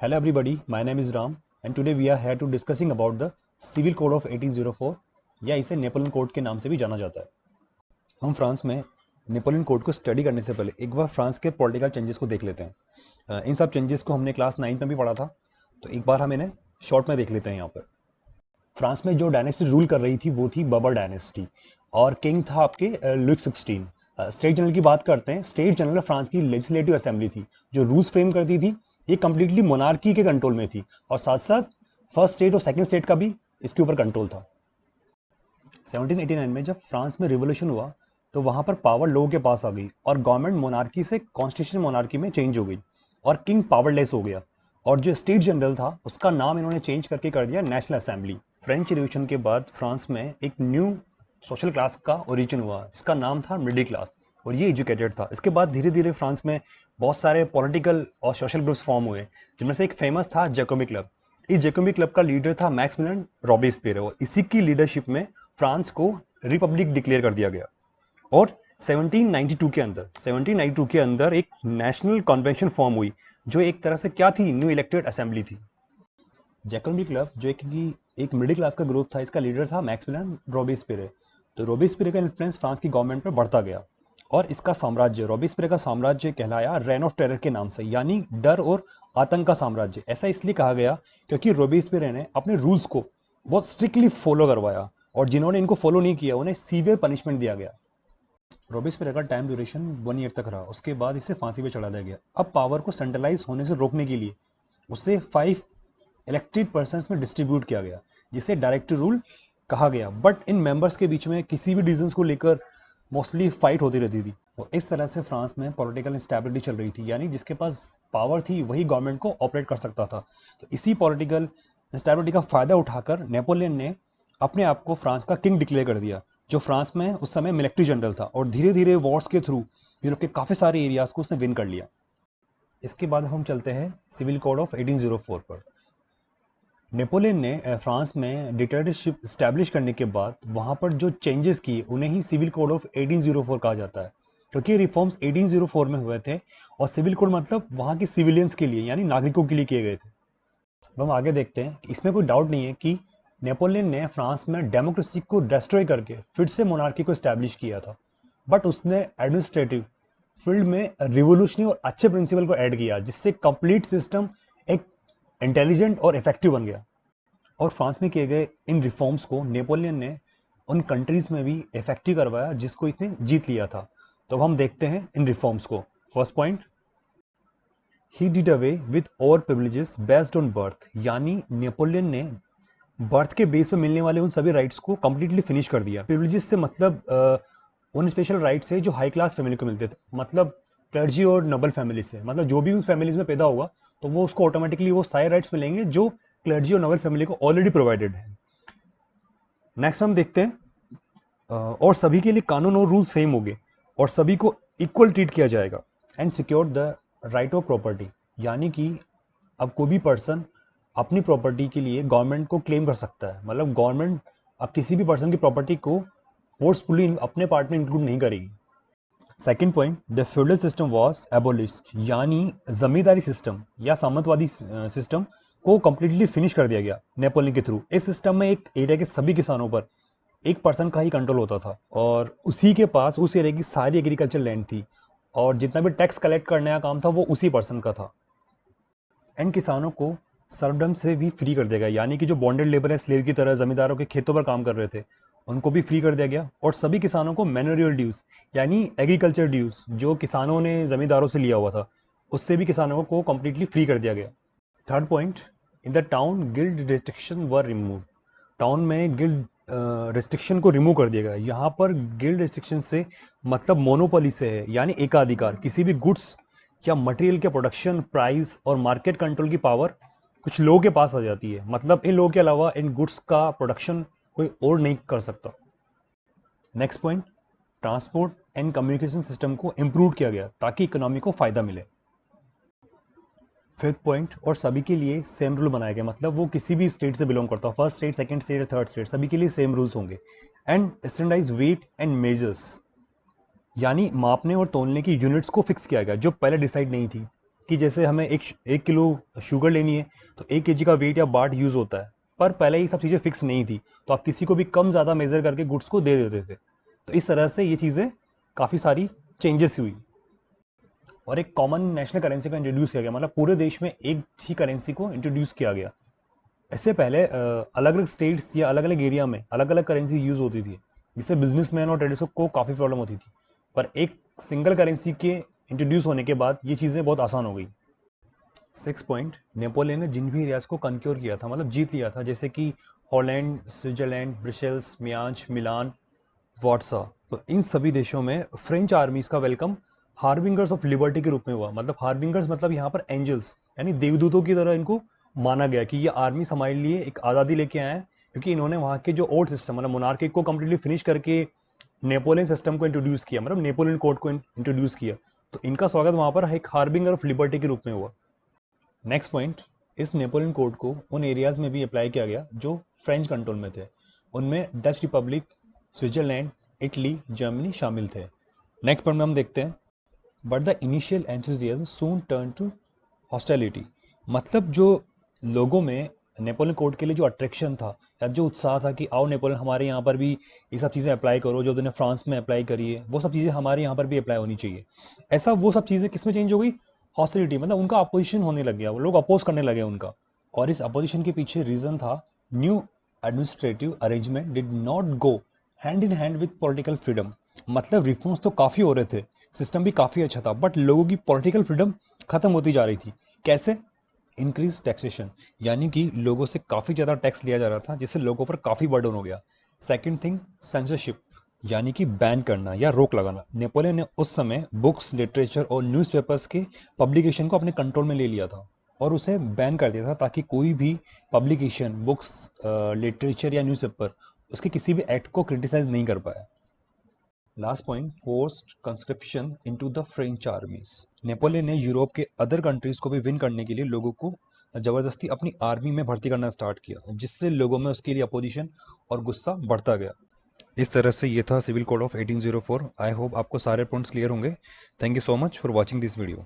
Hello everybody, my name is Ram and today we are here to discussing about the Civil Code of 1804 या इसे Napoleon code के नाम से भी जाना जाता है। हम फ्रांस में नेपोलियन कोड को स्टडी करने से पहले एक बार फ्रांस के पॉलिटिकल चेंजेस को देख लेते हैं। इन सब चेंजेस को हमने क्लास 9 में भी पढ़ा था, तो एक बार हम इन्हें शॉर्ट में देख लेते हैं। यहाँ पर फ्रांस में जो डायनेस्टी रूल कर रही थी वो थी बबर डायनेस्टी और किंग था आपके लुइक 16। स्टेट जनरल की बात करते हैं। स्टेट जनरल फ्रांस की लेजिस्लेटिव असेंबली थी जो रूल्स फ्रेम करती थी। ये कंप्लीटली मोनार्की के कंट्रोल में थी और साथ साथ फर्स्ट स्टेट और सेकंड स्टेट का भी इसके ऊपर कंट्रोल था। 1789 में जब फ्रांस में रिवोल्यूशन हुआ तो वहां पर पावर लोगों के पास आ गई और गवर्नमेंट मोनार्की से कॉन्स्टिट्यूशनल मोनार्की में चेंज हो गई और किंग पावरलेस हो गया और जो स्टेट जनरल था उसका नाम इन्होंने चेंज करके कर दिया नेशनल असेंबली। फ्रेंच रिवॉल्यूशन के बाद फ्रांस में एक न्यू सोशल क्लास का ओरिजिन हुआ जिसका नाम था मिडिल क्लास और ये एजुकेटेड था। इसके बाद धीरे धीरे फ्रांस में बहुत सारे पॉलिटिकल और सोशल ग्रुप्स फॉर्म हुए जिनमें से एक फेमस था जैकोबी क्लब। इस जैकोबी क्लब का लीडर था मैक्सिमिलियन रॉबेस्पियर और इसी की लीडरशिप में फ्रांस को रिपब्लिक डिक्लेयर कर दिया गया। और 1792 के अंदर एक नेशनल कन्वेंशन फॉर्म हुई जो एक तरह से क्या थी, न्यू इलेक्टेड असेंबली थी। जैकोबी क्लब जो एक मिडिल क्लास का ग्रुप था, इसका लीडर था मैक्सिमिलियन रॉबेस्पियर। तो रॉबेस्पियर का इन्फ्लुएंस फ्रांस की गवर्नमेंट पर बढ़ता गया और इसका साम्राज्य, रॉबेस्पियर का साम्राज्य कहलाया रेन ऑफ टेरर के नाम से, यानी डर और आतंक का साम्राज्य। ऐसा इसलिए कहा गया क्योंकि रॉबेस्पियर ने अपने रूल्स को बहुत स्ट्रिक्टली फॉलो करवाया और जिन्होंने इनको फॉलो नहीं किया उन्हें सीवियर पनिशमेंट दिया गया। रॉबेस्पियर का टाइम ड्यूरेशन 1 ईयर तक रहा, उसके बाद इसे फांसी पे चढ़ा दिया गया। अब पावर को सेंट्रलाइज होने से रोकने के लिए उसे 5 इलेक्टेड पर्सन्स में डिस्ट्रीब्यूट किया गया जिसे डायरेक्ट रूल कहा गया। बट इन मेंबर्स के बीच में किसी भी डिसीजंस को लेकर मोस्टली फाइट होती रहती थी और इस तरह से फ्रांस में पॉलिटिकल इंस्टेबिलिटी चल रही थी, यानी जिसके पास पावर थी वही गवर्नमेंट को ऑपरेट कर सकता था। तो इसी पॉलिटिकल इंस्टेबिलिटी का फायदा उठाकर नेपोलियन ने अपने आप को फ्रांस का किंग डिक्लेयर कर दिया, जो फ्रांस में उस समय मिलिट्री जनरल था और धीरे धीरे वॉर्स के थ्रू यूरोप के काफ़ी सारे एरियाज को उसने विन कर लिया। इसके बाद हम चलते हैं सिविल कोड ऑफ 1804 पर। नेपोलियन ने फ्रांस में डिक्टेटरशिप स्टैब्लिश करने के बाद वहाँ पर जो चेंजेस किए उन्हें ही सिविल कोड ऑफ 1804 कहा जाता है, क्योंकि रिफॉर्म्स 1804 में हुए थे और सिविल कोड मतलब वहाँ के सिविलियंस के लिए यानी नागरिकों के लिए किए गए थे। अब हम आगे देखते हैं। इसमें कोई डाउट नहीं है कि नेपोलियन ने फ्रांस में डेमोक्रेसी को डिस्ट्रॉय करके फिर से मोनार्की को स्टैब्लिश किया था, बट उसने एडमिनिस्ट्रेटिव फील्ड में रिवोल्यूशनरी और अच्छे प्रिंसिपल को ऐड किया जिससे कंप्लीट सिस्टम एक इंटेलिजेंट और इफेक्टिव बन गया। और फ्रांस में किए गए इन रिफॉर्म्स को नेपोलियन ने उन कंट्रीज में भी इफेक्टिव करवाया जिसको इसने जीत लिया था। तो अब हम देखते हैं इन रिफॉर्म्स को। First point, he did away with all privileges based on birth, यानी नेपोलियन ने बर्थ के बेस पे मिलने वाले उन सभी राइट्स को कंप्लीटली फिनिश कर दिया। प्रिविलेजेस से मतलब उन स्पेशल राइट्स है जो हाई क्लास फैमिली को मिलते थे, मतलब क्लर्जी और नोबल फैमिली से, मतलब जो भी उस फैमिलीज में पैदा होगा तो वो उसको ऑटोमेटिकली वो सारे राइट्स मिलेंगे जो क्लर्जी और नोबल फैमिली को ऑलरेडी प्रोवाइडेड है। नेक्स्ट हम देखते हैं और सभी के लिए कानून और रूल सेम होंगे और सभी को इक्वल ट्रीट किया जाएगा। And secure the right of property, यानी कि अब कोई भी पर्सन अपनी प्रॉपर्टी के लिए गवर्नमेंट को क्लेम कर सकता है, मतलब गवर्नमेंट अब किसी भी पर्सन की प्रॉपर्टी को फोर्सफुली अपने पार्ट में इंक्लूड नहीं करेगी। Second point, the feudal system was एबोलिश्ड, यानी जमींदारी सिस्टम या सामंतवादी सिस्टम को कंप्लीटली फिनिश कर दिया गया नेपोलियन के थ्रू। इस सिस्टम में एक एरिया के सभी किसानों पर एक पर्सन का ही कंट्रोल होता था और उसी के पास उस एरिया की सारी एग्रीकल्चर लैंड थी और जितना भी टैक्स कलेक्ट करने का काम था वो उसी पर्सन का था। एंड किसानों को सर्वडम से भी फ्री कर दिया गया, यानी कि जो बॉन्डेड लेबर है स्लेव की तरह जमींदारों के खेतों पर काम कर रहे थे उनको भी फ्री कर दिया गया। और सभी किसानों को मैन्योरियल ड्यूज यानी एग्रीकल्चर ड्यूज जो किसानों ने जमींदारों से लिया हुआ था उससे भी किसानों को कंप्लीटली फ्री कर दिया गया। Third point, in the town guild restriction were remove, town में गिल्ड रिस्ट्रिक्शन को रिमूव कर दिया गया। यहाँ पर गिल्ड रिस्ट्रिक्शन से मतलब मोनोपोली से है, यानी एकाधिकार, किसी भी गुड्स या मटेरियल के प्रोडक्शन, प्राइस और मार्केट कंट्रोल की पावर कुछ लोगों के पास आ जाती है, मतलब इन लोगों के अलावा इन गुड्स का प्रोडक्शन कोई और नहीं कर सकता। Next point, transport and communication system को इम्प्रूव किया गया ताकि इकोनॉमी को फायदा मिले। फिफ्थ पॉइंट, और सभी के लिए सेम रूल बनाए गए, मतलब वो किसी भी स्टेट से बिलोंग करता हो, first state, second state, third state, सभी के लिए सेम रूल्स होंगे। And standardize weight and measures, यानी मापने और तोलने की यूनिट्स को फिक्स किया गया जो पहले डिसाइड नहीं थी कि जैसे हमें एक किलो शुगर लेनी है तो 1 kg का वेट या बाट यूज़ होता है, पर पहले ये सब चीज़ें फिक्स नहीं थी, तो आप किसी को भी कम ज़्यादा मेज़र करके गुड्स को दे देते थे। तो इस तरह से ये चीज़ें काफ़ी सारी चेंजेस हुई और एक कॉमन नेशनल करेंसी का इंट्रोड्यूस किया गया, मतलब पूरे देश में एक ही करेंसी को इंट्रोड्यूस किया गया। इससे पहले अलग अलग स्टेट्स या अलग अलग एरिया में अलग अलग करेंसी यूज़ होती थी, जिससे बिजनेसमैन और ट्रेडर्स को काफ़ी प्रॉब्लम होती थी। पर एक सिंगल करेंसी के इंट्रोड्यूस होने के बाद ये चीज़ें बहुत आसान हो गई। 6 पॉइंट, नेपोलियन ने जिन भी एरियाज को कंक्योर किया था, मतलब जीत लिया था, जैसे कि हॉलैंड, स्विट्जरलैंड, ब्रसेल्स, मियांज, मिलान, वार्सा, तो इन सभी देशों में फ्रेंच आर्मीज का वेलकम हार्बिंगर्स ऑफ लिबर्टी के रूप में हुआ। मतलब हार्बिंगर्स मतलब यहाँ पर एंजल्स, यानी देवदूतों की तरह इनको माना गया कि ये आर्मी हमारे लिए एक आज़ादी लेके आए हैं, क्योंकि इन्होंने वहाँ के जो ओल्ड सिस्टम मतलब मोनार्की को कम्प्लीटली फिनिश करके नेपोलियन सिस्टम को इंट्रोड्यूस किया, मतलब नेपोलियन कोड को इंट्रोड्यूस किया। तो इनका स्वागत वहाँ पर एक हार्बिंगर ऑफ लिबर्टी के रूप में हुआ। नेक्स्ट पॉइंट, इस नेपोलियन कोड को उन एरियाज में भी अप्लाई किया गया जो फ्रेंच कंट्रोल में थे। उनमें Dutch Republic, Switzerland, Italy, Germany शामिल थे। नेक्स्ट पॉइंट में हम देखते हैं, but the initial enthusiasm soon turn to hostility. मतलब जो लोगों में नेपोलियन कोड के लिए जो अट्रैक्शन था या जो उत्साह था कि आओ नेपोलियन हमारे यहाँ पर भी ये सब चीज़ें अप्लाई करो, जो उन्होंने फ्रांस में अप्लाई करी है वो सब चीज़ें हमारे यहाँ पर भी अप्लाई होनी चाहिए, ऐसा वो सब चीज़ें किस में चेंज हो गई, हॉस्टिलिटी, मतलब उनका अपोजिशन होने लग गया, वो लोग अपोज करने लगे उनका। और इस अपोजिशन के पीछे रीज़न था new administrative arrangement did not go hand in hand with political freedom. मतलब रिफॉर्म्स तो काफ़ी हो रहे थे, सिस्टम भी काफ़ी अच्छा था, बट लोगों की पॉलिटिकल फ्रीडम खत्म होती जा रही थी। कैसे? इंक्रीज टैक्सेशन, यानी कि लोगों से काफ़ी ज़्यादा टैक्स लिया जा रहा था, जिससे लोगों पर काफ़ी बर्डन हो गया। सेकंड थिंग, सेंसरशिप, यानी कि बैन करना या रोक लगाना। नेपोलियन ने उस समय बुक्स, लिटरेचर और न्यूज़पेपर्स के पब्लिकेशन को अपने कंट्रोल में ले लिया था और उसे बैन कर दिया था, ताकि कोई भी पब्लिकेशन, बुक्स, लिटरेचर या न्यूज़पेपर उसके किसी भी एक्ट को क्रिटिसाइज नहीं कर पाया। Last point, forced conscription into the French आर्मीज। Napoleon ने यूरोप के अदर कंट्रीज को भी विन करने के लिए लोगों को जबरदस्ती अपनी आर्मी में भर्ती करना स्टार्ट किया, जिससे लोगों में उसके लिए अपोजिशन और गुस्सा बढ़ता गया। इस तरह से ये था civil code of 1804। I hope आपको सारे पॉइंट्स क्लियर होंगे। Thank you so much for watching this video.